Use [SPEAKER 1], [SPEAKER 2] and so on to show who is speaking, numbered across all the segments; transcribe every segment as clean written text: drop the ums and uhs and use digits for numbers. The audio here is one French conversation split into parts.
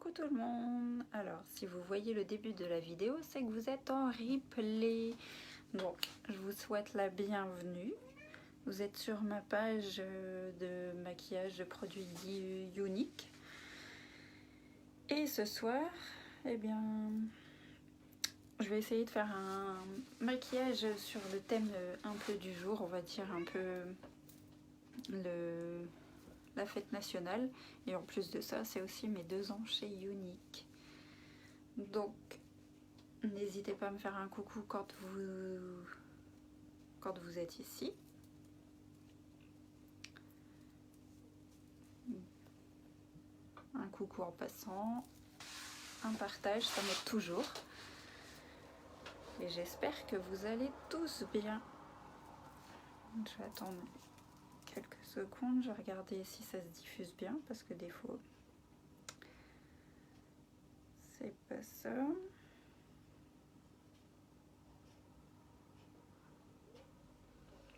[SPEAKER 1] Coucou tout le monde. Alors si vous voyez le début de la vidéo, c'est que vous êtes en replay. Donc je vous souhaite la bienvenue. Vous êtes sur ma page de maquillage de produits uniques. Et ce soir, eh bien, je vais essayer de faire un maquillage sur le thème un peu du jour, on va dire un peu la fête nationale. Et en plus de ça, c'est aussi mes 2 ans chez Younique. Donc, n'hésitez pas à me faire un coucou quand vous êtes ici. Un coucou en passant. Un partage, ça m'aide toujours. Et j'espère que vous allez tous bien. Je vais attendre quelques secondes. Je vais regarder si ça se diffuse bien parce que des fois, c'est pas ça.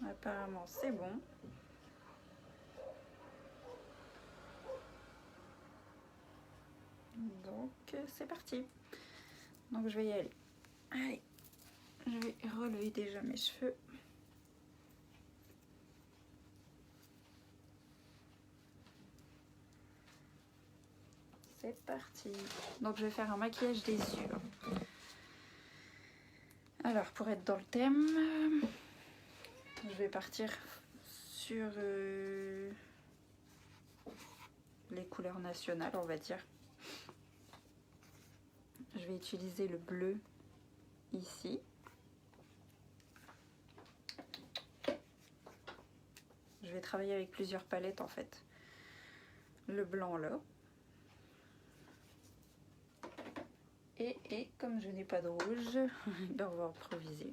[SPEAKER 1] Apparemment, c'est bon. Donc, c'est parti. Donc, je vais y aller. Allez, je vais relever déjà mes cheveux. C'est parti. Donc, je vais faire un maquillage des yeux. Alors, pour être dans le thème, je vais partir sur les couleurs nationales, on va dire. Je vais utiliser le bleu ici. Je vais travailler avec plusieurs palettes en fait. Le blanc là. Et comme je n'ai pas de rouge, ben on va improviser.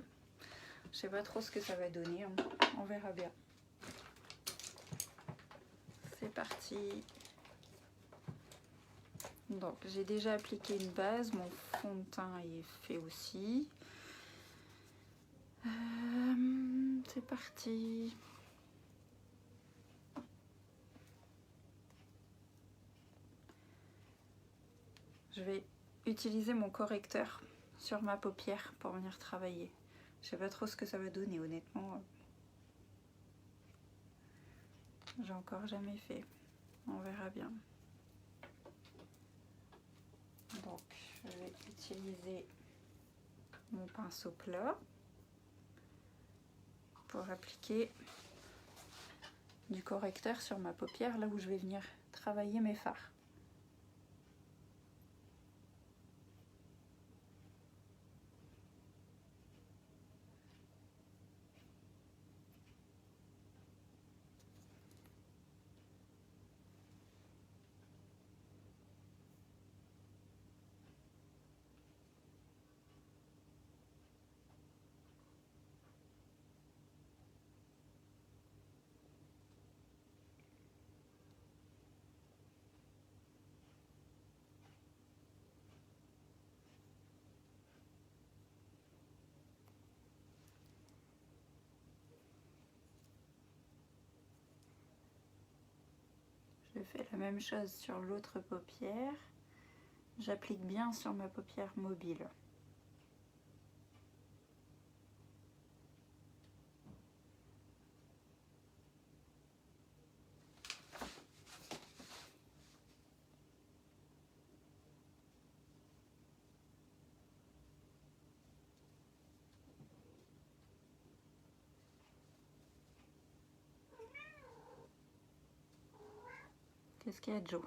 [SPEAKER 1] Je sais pas trop ce que ça va donner, hein. On verra bien. C'est parti. Donc j'ai déjà appliqué une base, mon fond de teint est fait aussi. C'est parti. Je vais utiliser mon correcteur sur ma paupière pour venir travailler. Je sais pas trop ce que ça va donner, honnêtement. J'ai encore jamais fait. On verra bien. Donc, je vais utiliser mon pinceau plat pour appliquer du correcteur sur ma paupière, là où je vais venir travailler mes fards. Je fais la même chose sur l'autre paupière. J'applique bien sur ma paupière mobile. Qu'est-ce qu'il y a, Joe?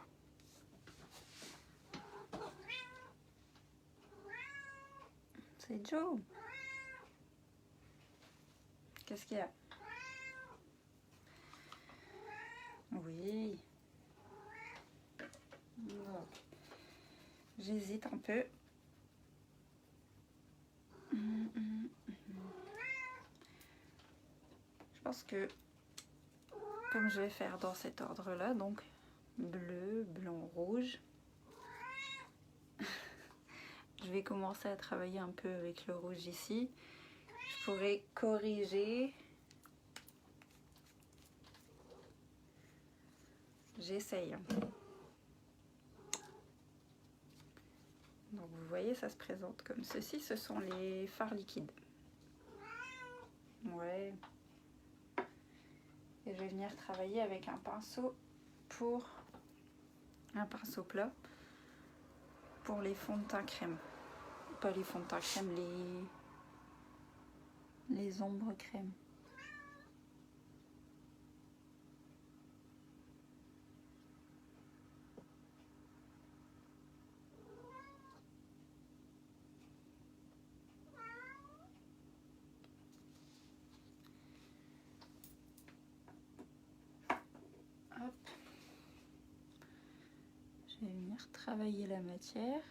[SPEAKER 1] C'est Joe. Qu'est-ce qu'il y a? Oui. J'hésite un peu. Je pense que comme je vais faire dans cet ordre là, donc bleu, blanc, rouge, je vais commencer à travailler un peu avec le rouge ici. Je pourrais corriger. J'essaye. voyez, ça se présente comme ceci. Ce sont les fards liquides. Ouais. Et je vais venir travailler avec un pinceau plat pour les fonds de teint crème. Pas les fonds de teint crème, les ombres crème. Hop. Je vais venir travailler la matière.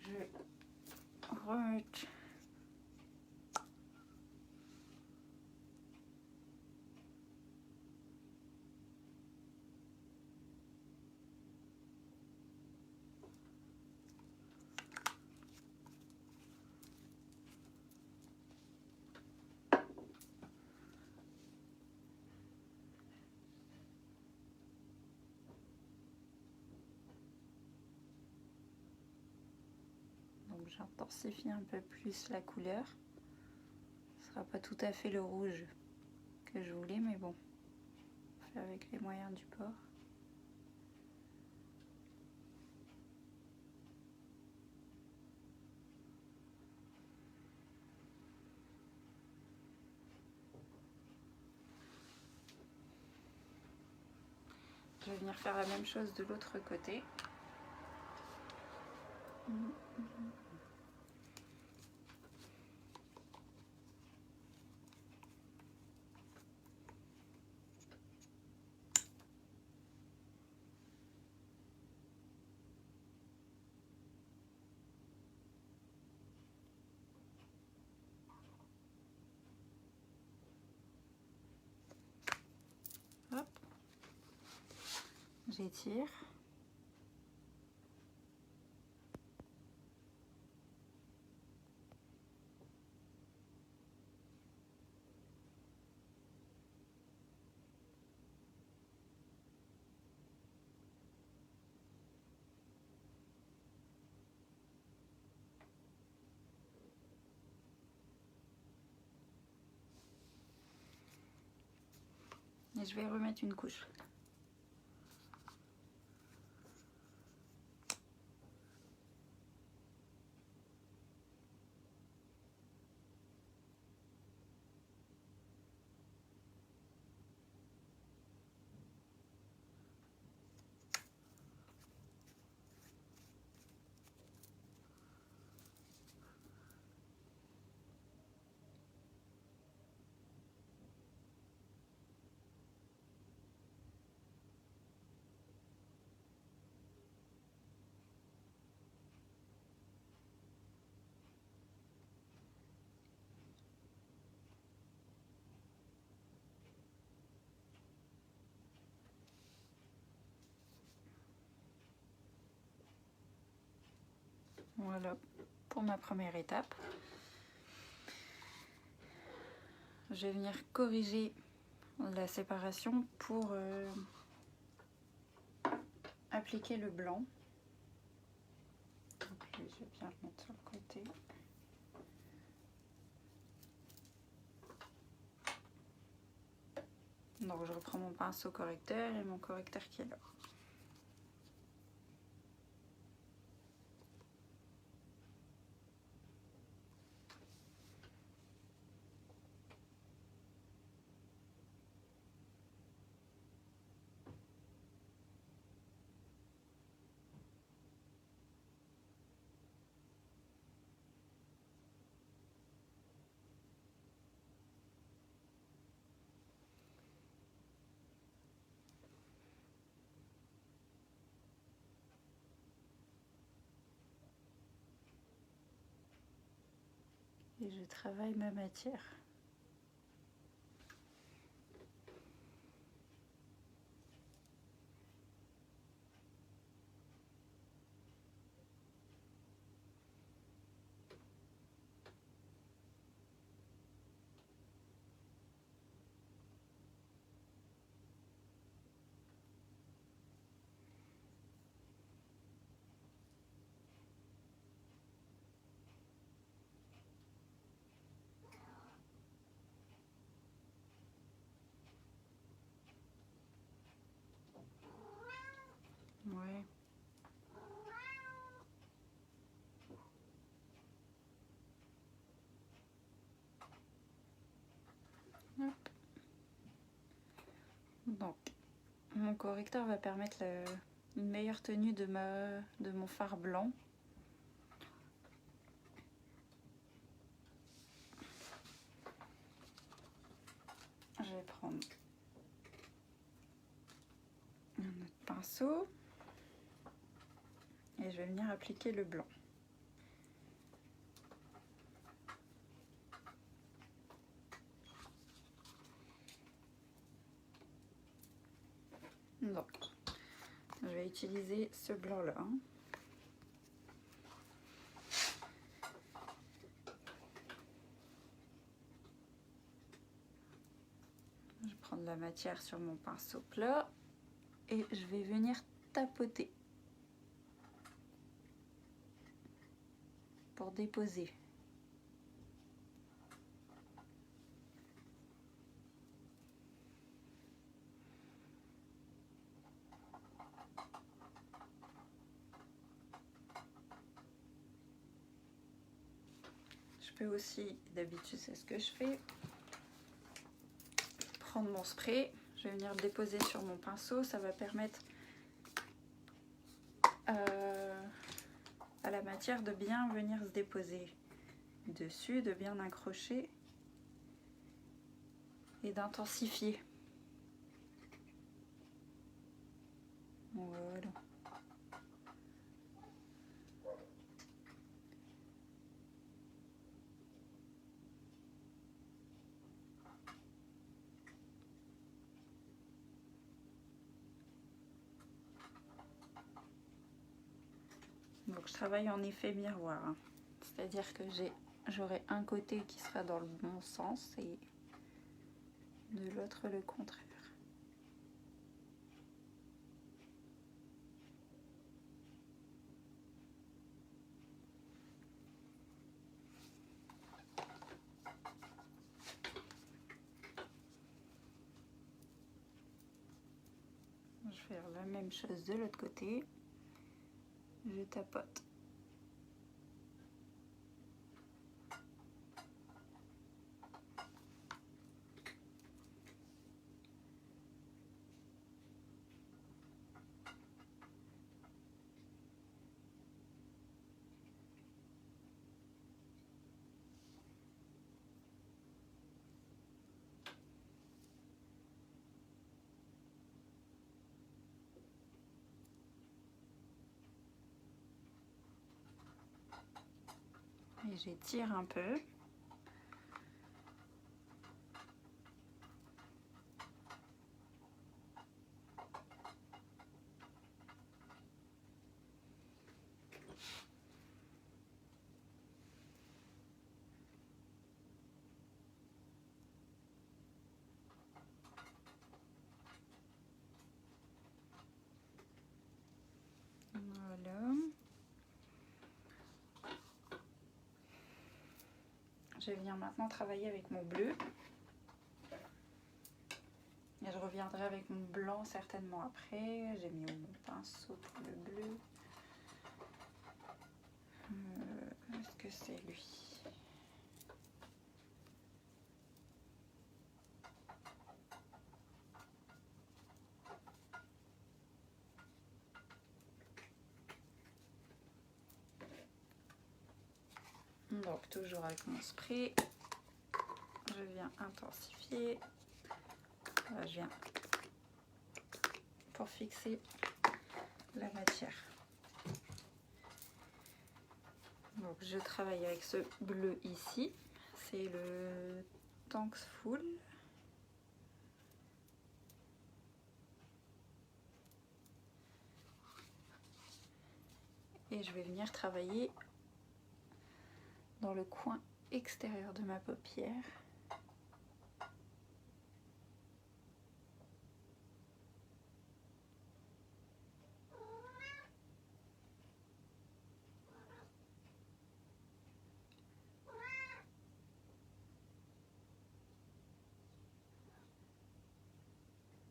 [SPEAKER 1] Je remonte. Donc j'intensifie un peu plus la couleur. Ce sera pas tout à fait le rouge que je voulais, mais bon, on fait avec les moyens du bord. Je vais venir faire la même chose de l'autre côté. Hop. J'étire. Et je vais remettre une couche. Voilà pour ma première étape. Je vais venir corriger la séparation pour appliquer le blanc. Donc, je vais bien le mettre sur le côté. Donc je reprends mon pinceau correcteur et mon correcteur qui est là. et je travaille ma matière. Ouais. Hop. Donc, mon correcteur va permettre une meilleure tenue de mon fard blanc. Je vais prendre un autre pinceau et je vais venir appliquer le blanc. Donc, je vais utiliser ce blanc-là. Je vais prendre la matière sur mon pinceau plat et je vais venir tapoter pour déposer. Je peux aussi, d'habitude c'est ce que je fais, prendre mon spray, je vais venir le déposer sur mon pinceau, ça va permettre à la matière de bien venir se déposer dessus, de bien accrocher et d'intensifier. Voilà. Donc je travaille en effet miroir, hein. C'est-à-dire que j'aurai un côté qui sera dans le bon sens et de l'autre le contraire. Je vais faire la même chose de l'autre côté. Je tapote. Et j'étire un peu. Voilà. Je vais venir maintenant travailler avec mon bleu. Et je reviendrai avec mon blanc certainement après. J'ai mis mon pinceau pour le bleu. Est-ce que c'est lui? Donc toujours avec mon spray, je viens intensifier. Là, je viens pour fixer la matière. Donc je travaille avec ce bleu ici. c'est le Thankful. Et je vais venir travailler dans le coin extérieur de ma paupière.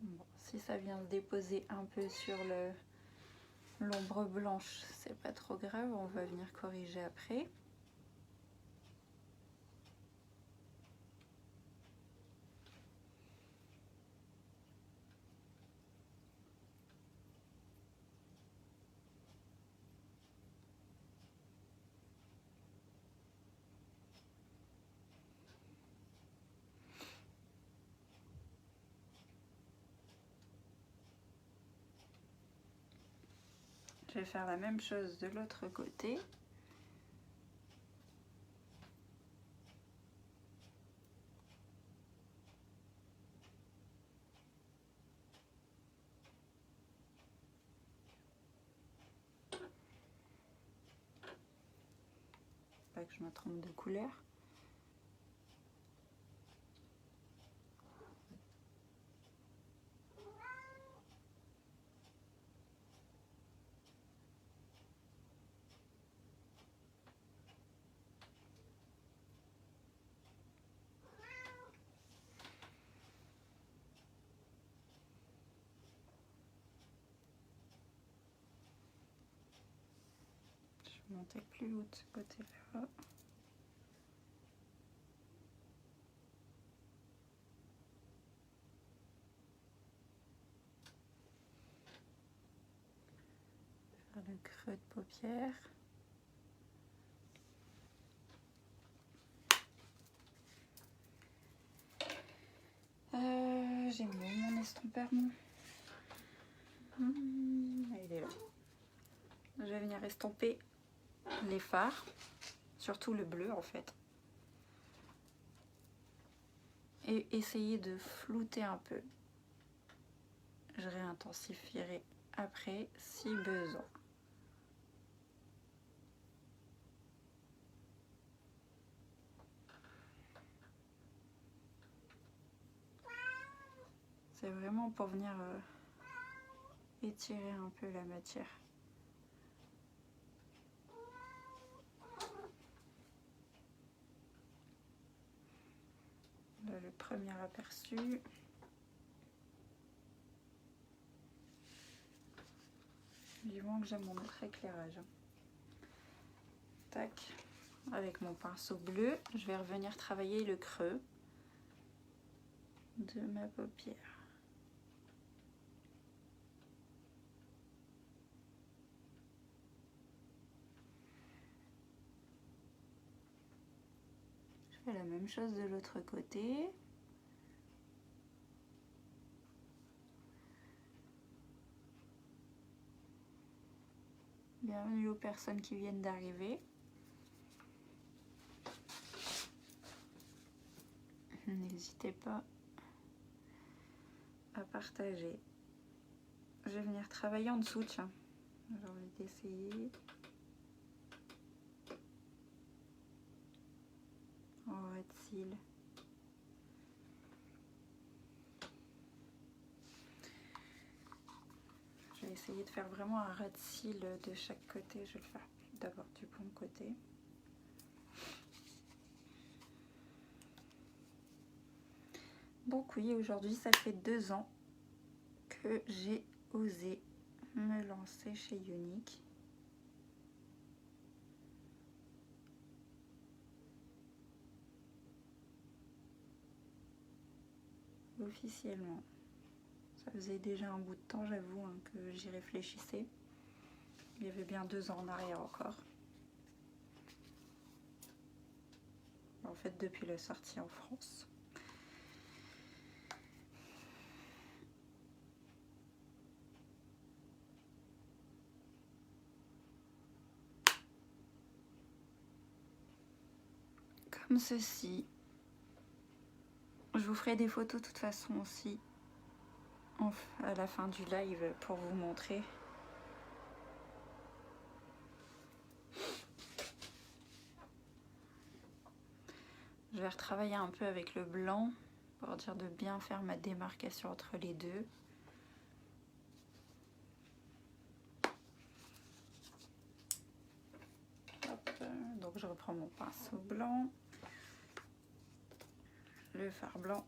[SPEAKER 1] Bon, si ça vient se déposer un peu sur l'ombre blanche, c'est pas trop grave, on va venir corriger après. Je vais faire la même chose de l'autre côté. Pas que je me trompe de couleur. Je vais monter plus haut de ce côté-là. Faire le creux de paupière. J'ai mis mon estompeur. Il est là. Je vais venir estomper les fards, surtout le bleu en fait. Et essayer de flouter un peu. Je réintensifierai après si besoin. C'est vraiment pour venir étirer un peu la matière. Là, le premier aperçu. Vivement que j'aime mon autre éclairage. Tac. Avec mon pinceau bleu, je vais revenir travailler le creux de ma paupière. Je fais la même chose de l'autre côté. Bienvenue aux personnes qui viennent d'arriver. N'hésitez pas à partager. Je vais venir travailler en dessous, tiens. J'ai envie d'essayer. En ras de cils. Je vais essayer de faire vraiment un ras de cils de chaque côté. Je vais le faire d'abord du bon côté. Donc oui, aujourd'hui ça fait 2 ans que j'ai osé me lancer chez Younique. Officiellement. Ça faisait déjà un bout de temps, j'avoue, hein, que j'y réfléchissais. Il y avait bien 2 ans en arrière encore. En fait, depuis la sortie en France. comme ceci. Je vous ferai des photos de toute façon aussi à la fin du live pour vous montrer. Je vais retravailler un peu avec le blanc pour dire de bien faire ma démarcation entre les deux. Hop, donc je reprends mon pinceau blanc, le fard blanc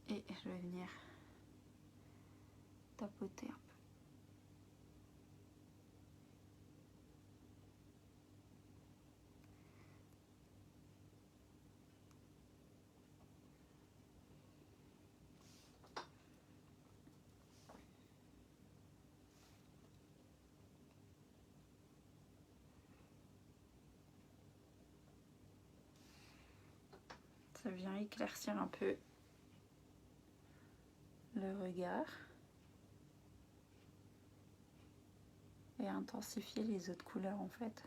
[SPEAKER 1] et je vais venir tapoter un peu. Ça vient éclaircir un peu le regard et intensifier les autres couleurs en fait.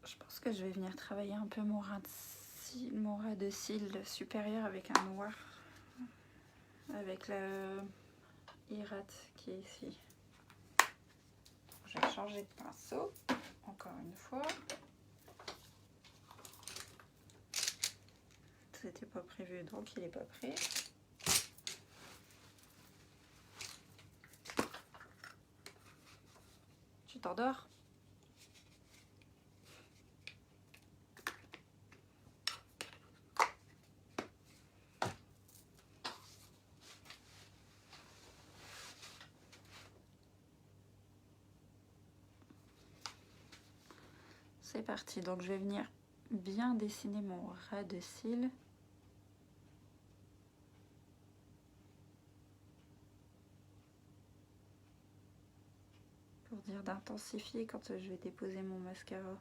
[SPEAKER 1] Je pense que je vais venir travailler un peu mon ras de cils supérieur avec un noir, avec la Irate qui est ici. Je vais changer de pinceau, encore une fois. C'était pas prévu, donc il n'est pas prêt. Tu t'endors ? C'est parti, donc je vais venir bien dessiner mon ras de cils. Pour dire d'intensifier quand je vais déposer mon mascara.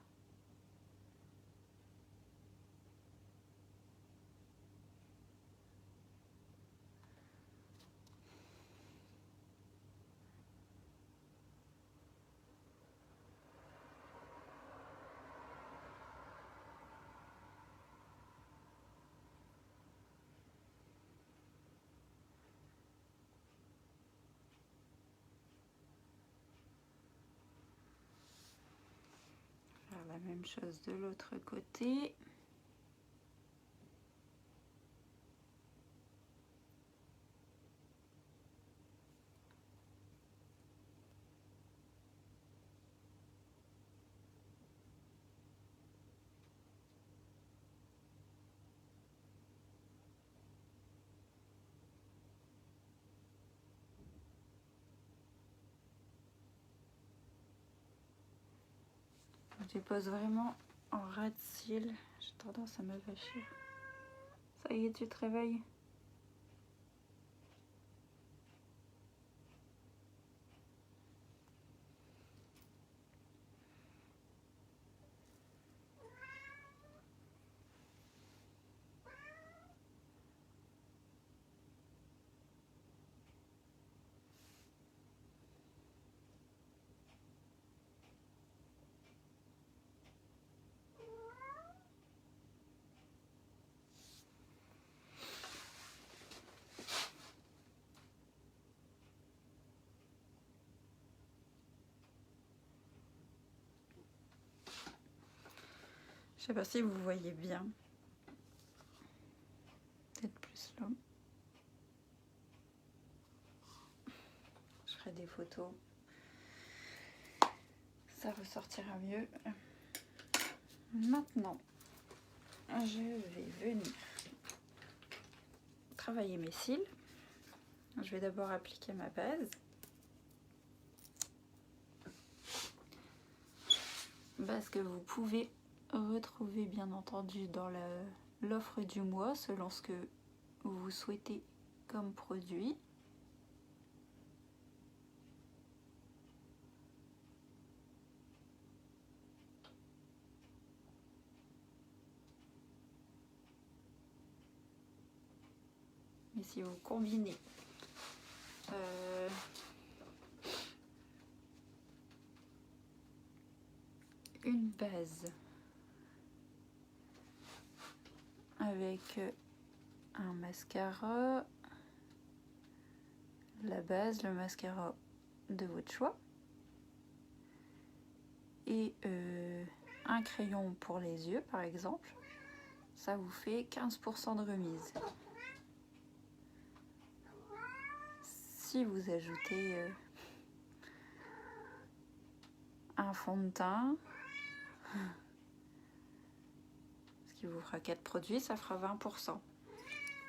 [SPEAKER 1] Faire la même chose de l'autre côté. Je dépose vraiment en ras de cils. J'ai tendance à me vacher. Ça y est, tu te réveilles? Je sais pas si vous voyez bien. Peut-être plus là. Je ferai des photos. Ça ressortira mieux. Maintenant, je vais venir travailler mes cils. Je vais d'abord appliquer ma base. Base que vous pouvez retrouver bien entendu dans l'offre du mois selon ce que vous souhaitez comme produit. Mais si vous combinez une base avec un mascara, la base, le mascara de votre choix, et un crayon pour les yeux par exemple, ça vous fait 15% de remise. Si vous ajoutez un fond de teint, ce qui vous fera 4 produits, ça fera 20%.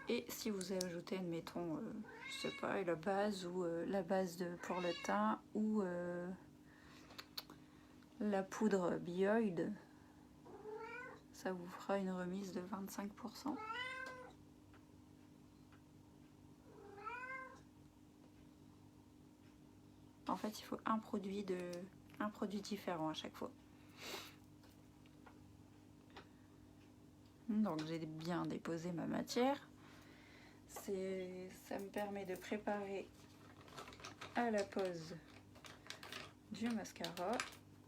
[SPEAKER 1] Et si vous ajoutez, admettons, je sais pas, la base ou la base pour le teint ou la poudre bioïde, ça vous fera une remise de 25%. En fait, il faut un produit différent à chaque fois. Donc j'ai bien déposé ma matière. Ça me permet de préparer à la pose du mascara.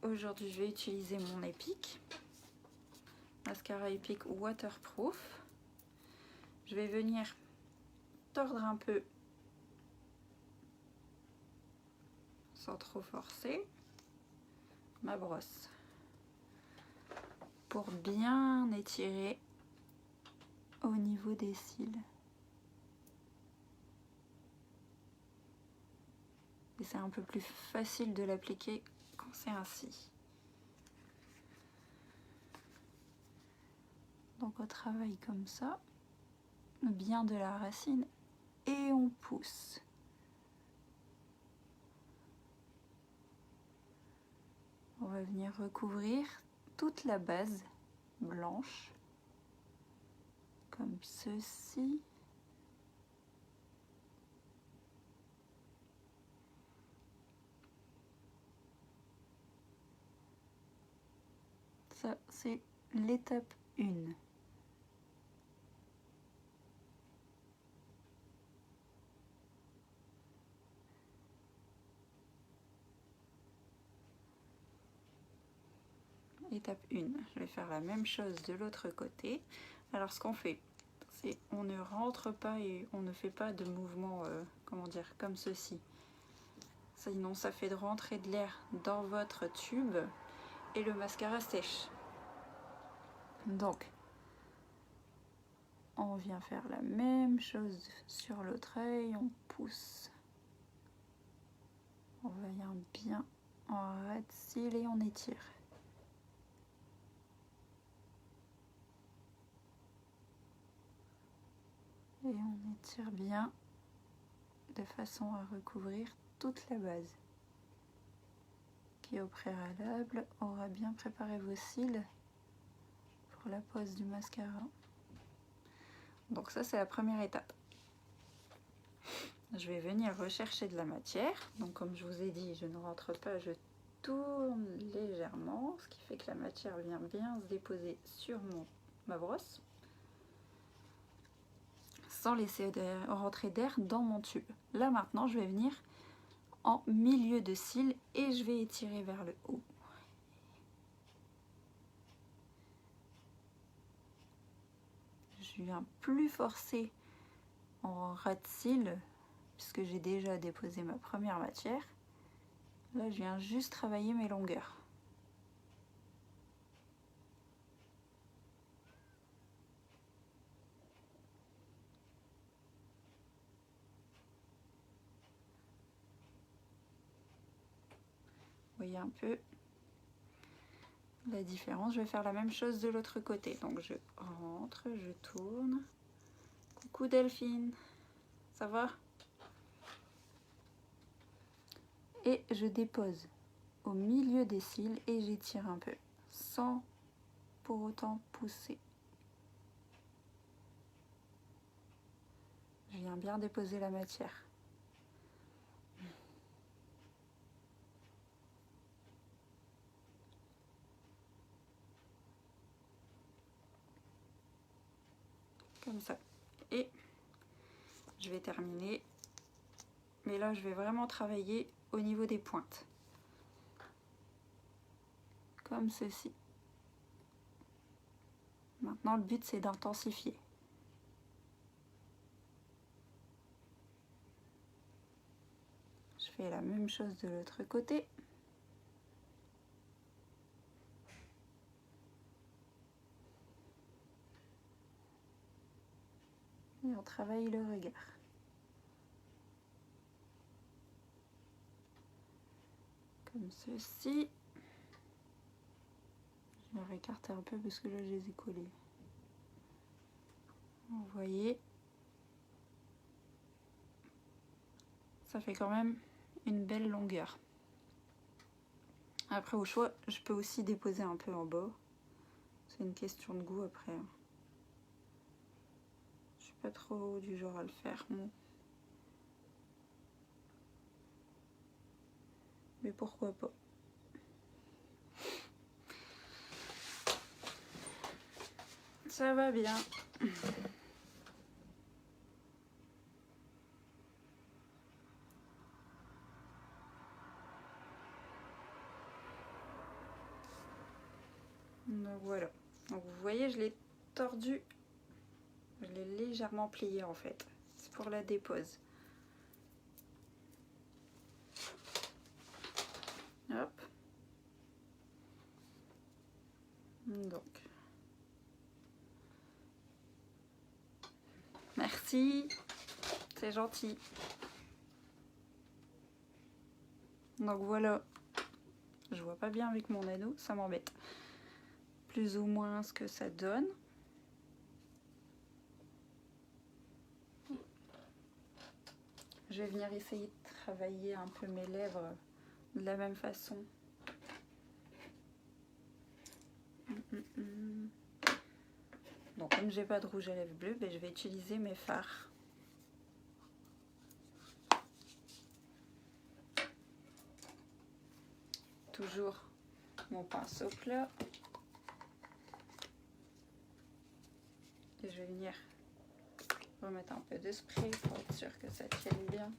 [SPEAKER 1] Aujourd'hui, je vais utiliser mon Epic. Mascara Epic Waterproof. Je vais venir tordre un peu sans trop forcer ma brosse pour bien étirer au niveau des cils. Et c'est un peu plus facile de l'appliquer quand c'est ainsi. Donc on travaille comme ça, bien de la racine, et on pousse. On va venir recouvrir toute la base blanche, comme ceci. Ça, c'est l'étape 1. Étape 1, je vais faire la même chose de l'autre côté. Alors ce qu'on fait, c'est on ne rentre pas et on ne fait pas de mouvement, comment dire, comme ceci. Sinon ça fait de rentrer de l'air dans votre tube et le mascara sèche. Donc on vient faire la même chose sur l'autre œil, on pousse. On vient bien en red seal et on étire. Et on étire bien de façon à recouvrir toute la base, qui au préalable aura bien préparé vos cils pour la pose du mascara. Donc ça c'est la première étape. Je vais venir rechercher de la matière. Donc comme je vous ai dit, je ne rentre pas, je tourne légèrement, ce qui fait que la matière vient bien se déposer sur ma brosse, sans laisser rentrer d'air dans mon tube. Là maintenant, je vais venir en milieu de cils et je vais étirer vers le haut. Je viens plus forcer en ras de cils, puisque j'ai déjà déposé ma première matière. Là, je viens juste travailler mes longueurs. Vous voyez un peu la différence. Je vais faire la même chose de l'autre côté. Donc je rentre, je tourne. Coucou Delphine, ça va? Et je dépose au milieu des cils et j'étire un peu, sans pour autant pousser. Je viens bien déposer la matière. Comme ça. Et je vais terminer. Mais là, je vais vraiment travailler au niveau des pointes. Comme ceci. Maintenant, le but, c'est d'intensifier. Je fais la même chose de l'autre côté. Et on travaille le regard. Comme ceci. Je vais réécarter un peu parce que là, je les ai collés. Vous voyez, ça fait quand même une belle longueur. Après, au choix, je peux aussi déposer un peu en bas. C'est une question de goût après. Je suis pas trop du genre à le faire, moi. Mais pourquoi pas. Ça va bien. Donc voilà. Donc vous voyez, je l'ai tordu. Je l'ai légèrement plié en fait. C'est pour la dépose. Hop. Donc. Merci. C'est gentil. Donc voilà. Je vois pas bien avec mon anneau, ça m'embête. Plus ou moins ce que ça donne. Je vais venir essayer de travailler un peu mes lèvres de la même façon. Donc comme j'ai pas de rouge à lèvres bleu, ben, je vais utiliser mes fards. Toujours mon pinceau plat. Et je vais venir remettre un peu de spray pour être sûr que ça tienne bien.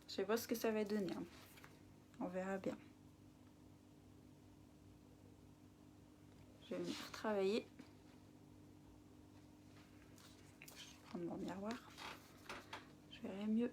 [SPEAKER 1] Je sais pas ce que ça va donner. Hein. On verra bien. Je vais venir travailler. Je vais prendre mon miroir. Je verrai mieux.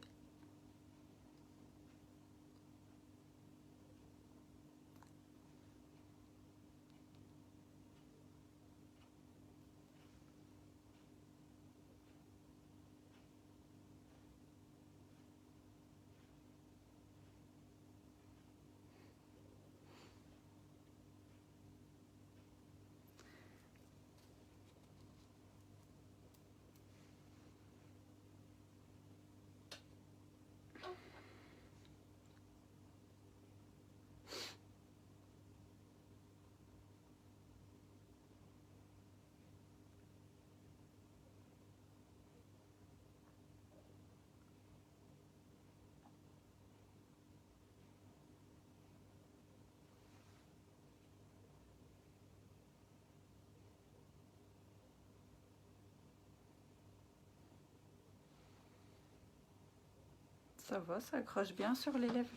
[SPEAKER 1] Ça va, ça accroche bien sur les lèvres.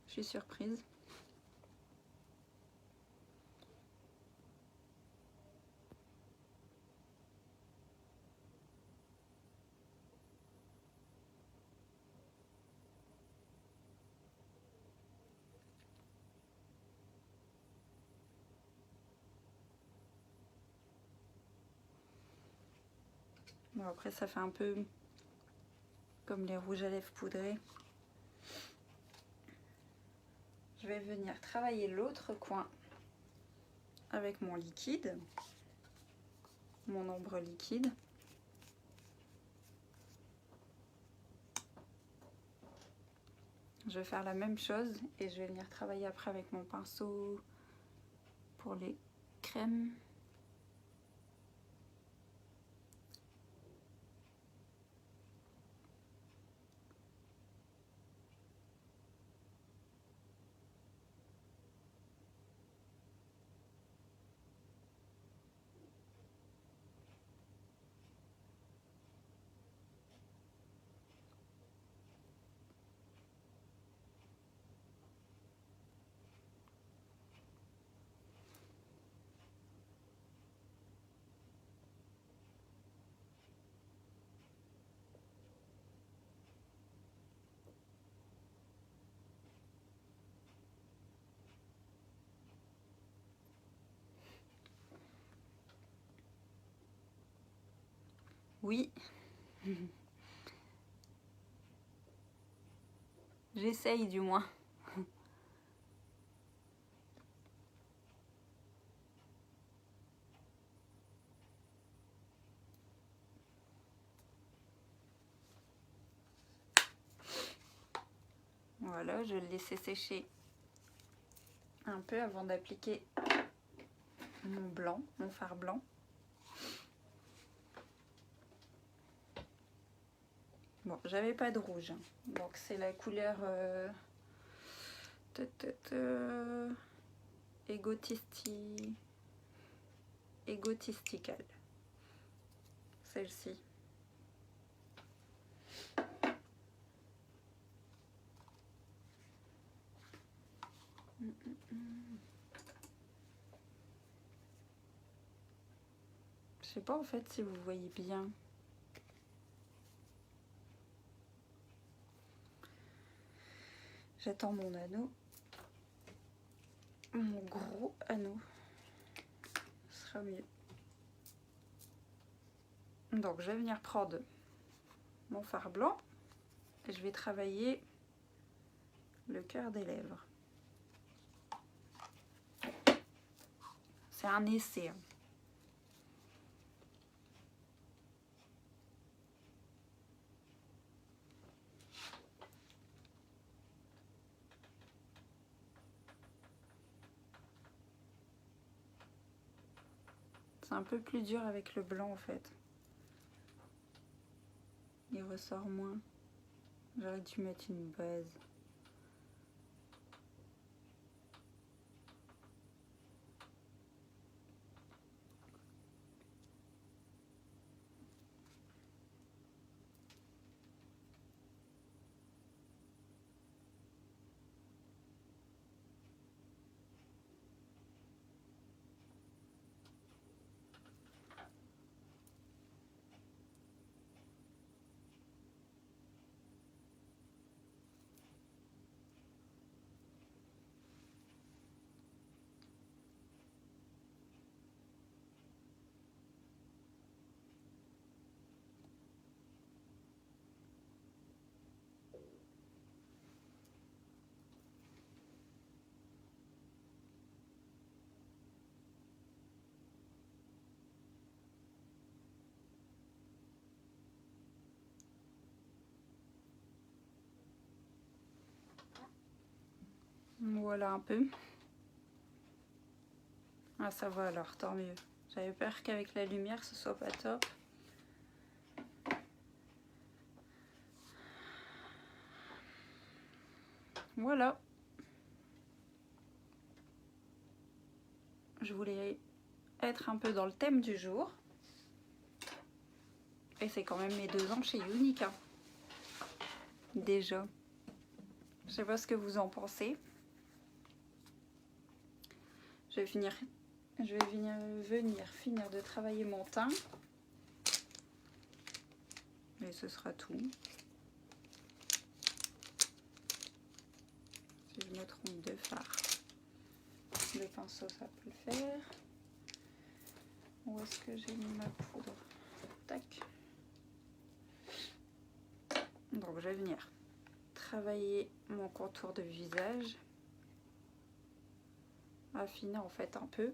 [SPEAKER 1] Je suis surprise. Bon, après, ça fait un peu comme les rouges à lèvres poudrés. Je vais venir travailler l'autre coin avec mon liquide, mon ombre liquide. Je vais faire la même chose et je vais venir travailler après avec mon pinceau pour les crèmes. Oui. J'essaye du moins. Voilà, je vais le laisser sécher un peu avant d'appliquer mon blanc, mon fard blanc. Bon, j'avais pas de rouge, donc c'est la couleur Egotistical, celle-ci. Je sais pas en fait si vous voyez bien. J'attends mon anneau, mon gros anneau, ce sera mieux. Donc je vais venir prendre mon fard blanc et je vais travailler le cœur des lèvres. C'est un essai. Hein. C'est un peu plus dur avec le blanc en fait. Il ressort moins. J'aurais dû mettre une base. Voilà un peu. Ah ça va alors, tant mieux. J'avais peur qu'avec la lumière ce soit pas top. Voilà. Je voulais être un peu dans le thème du jour. Et c'est quand même mes 2 ans chez Unique. Hein. Déjà. Je sais pas ce que vous en pensez. Je vais venir finir de travailler mon teint. Et ce sera tout. Si je me trompe de fard. Le pinceau, ça peut le faire. Où est-ce que j'ai mis ma poudre? Tac. Donc je vais venir travailler mon contour de visage. Affiner en fait un peu.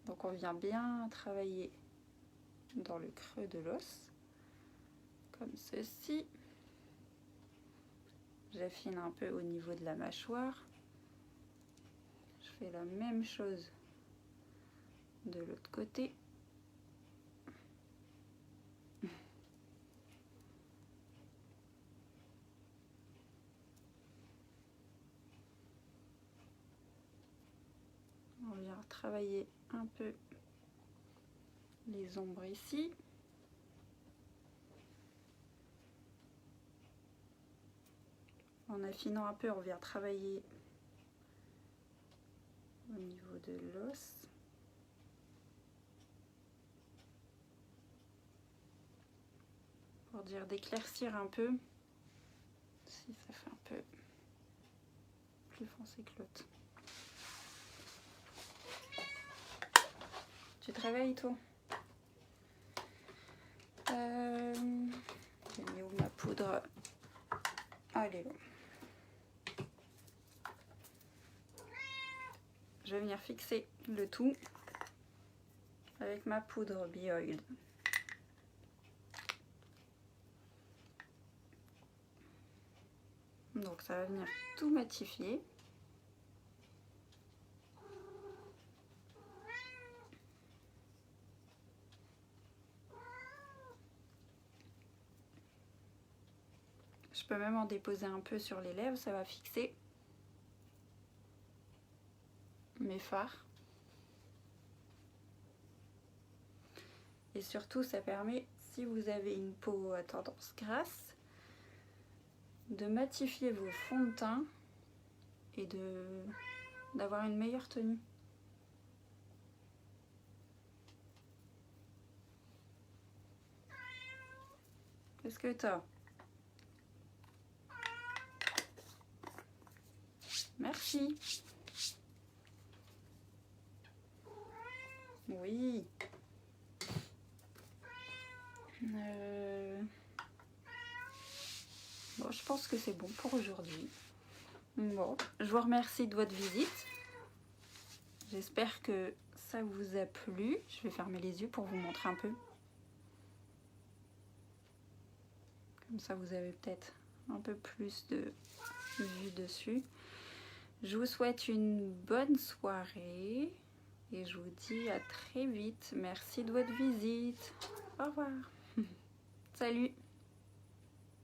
[SPEAKER 1] Donc on vient bien travailler dans le creux de l'os. Comme ceci. J'affine un peu au niveau de la mâchoire. Je fais la même chose de l'autre côté. On vient travailler un peu les ombres ici. En affinant un peu, on vient travailler au niveau de l'os. Pour dire d'éclaircir un peu. Si ça fait un peu plus foncé que l'autre. Tu travailles toi? J'ai mis où ma poudre? Elle est là. Je vais venir fixer le tout avec ma poudre Be-Oiled. Donc ça va venir tout matifier. Je peux même en déposer un peu sur les lèvres, ça va fixer mes fards. Et surtout, ça permet, si vous avez une peau à tendance grasse, de matifier vos fonds de teint et d'avoir une meilleure tenue. Qu'est-ce que t'as? Merci. Oui. Bon, je pense que c'est bon pour aujourd'hui. Bon, je vous remercie de votre visite. J'espère que ça vous a plu. Je vais fermer les yeux pour vous montrer un peu. Comme ça, vous avez peut-être un peu plus de vue dessus. Je vous souhaite une bonne soirée et je vous dis à très vite. Merci de votre visite. Au revoir. Salut.